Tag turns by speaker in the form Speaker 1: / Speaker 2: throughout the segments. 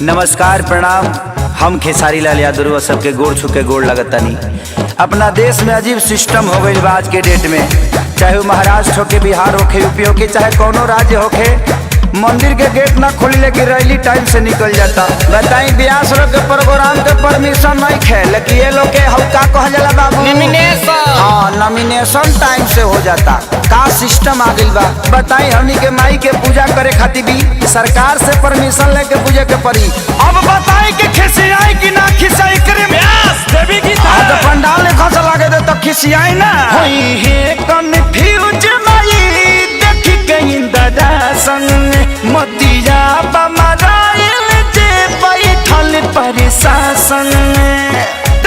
Speaker 1: नमस्कार प्रणाम। हम खेसारी लाल यादव सबके गोड़ छू के गोड़ लगतनी। अपना देश में अजीब सिस्टम हो गई आज के डेट में, चाहे वो महाराष्ट्र होके, बिहार होके, यूपी होके, चाहे कोनो राज्य होके, मंदिर के गेट ना खोली लेकिन रैली टाइम से निकल जाता। बताई ब्यास लोग के प्रोग्राम के परमिशन नहीं खे, लेकिन ये लोग के हल्का कहा जाला बाबू नॉमिनेशन टाइम से हो जाता। का सिस्टम आ गई बा बताई। हमनी के माई के पूजा करे खातिर भी सरकार से परमिशन लेके पूजे के पड़ी। अब बताई कि खिसियाई कि ना खिसियाई करे देवी की तो पंडाल ने खस लागे दे तो खिसियाई ना होई है कन्फ्यूज माई देखी के इंदरा संग मतिया बमराइल जे बैठल प्रशासन।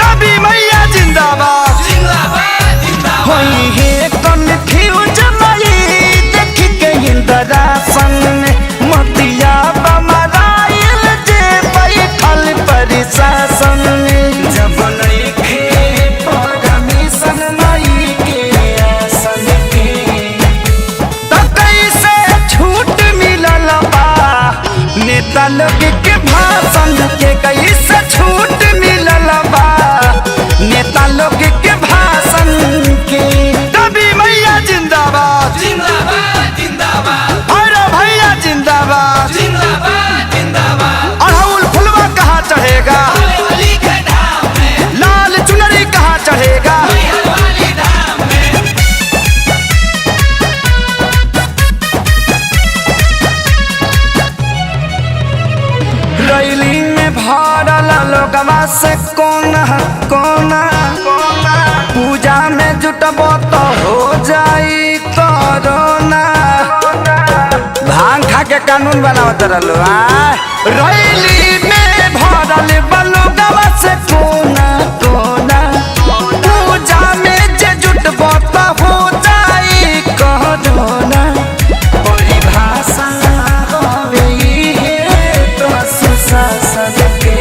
Speaker 1: दबी मैया जिंदाबाद जिंदाबाद जिंदाबाद होई है कन्फ्यूज माई देखी के इंदरा संग मतिया बमराइल जे बैठल प्रशासन। जब नइखे परमिशन माई के आसन के त कैसे छूट मिलल बा नेता लोग के भाषण के, कैसे छूट मिलल बा नेता लोग के भाषण के। दबी मैया जिंदाबाद जिंदाबाद जिंदाबाद अरे भैया जिंदाबाद जिंदाबाद जिंदाबाद। अड़हुल फुलवा कहाँ चढ़ेगा लाल चुनरी कहाँ चढ़ेगा। रैली में भरल लोगवा से कोना कोना, पूजा में जुटबो तो हो जाई कोरोना। भांग खा के कानून बनावत रहलो। रैली में भरल लोगवा से कोना कोना, पूजा में जे जुटबो तो हो जाई कोरोना। परिभाषा होवे है प्रशासन के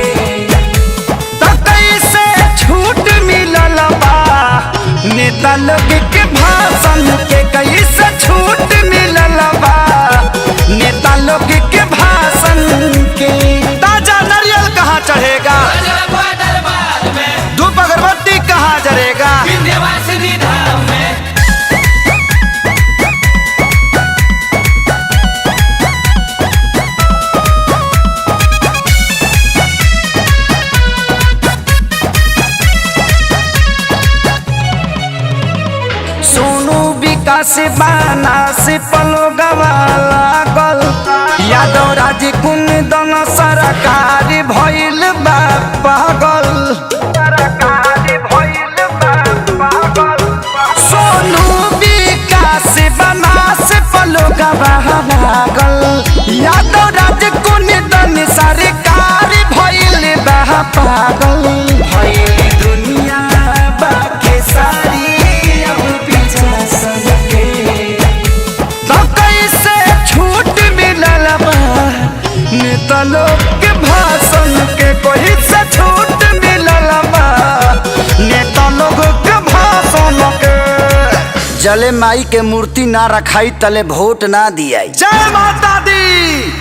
Speaker 1: त कैसे छूट मिलल बा नेता लोग के भाषण के, कैसे छूट मिलल बा नेता लोग के भाषण के। ताजा नारियल कहाँ चढ़ेगा धूप अगरबत्ती कहाँ जरेगा। सोनू विकास बाना से पलो गवाला गल यादव राज कुंदन सरकार भइल बा पागल। सोनू विकास बाना से पलो गवाला गल यादव राज कुंदन सरकार भइल बा पागल। भइल दुनिया बाके सारी नेता लोग के भाषण के, कोई से छूट मिलल बा नेता लोग के भाषण के। जले माई के मूर्ति ना रखाई तले वोट ना दिया। जय माता दी।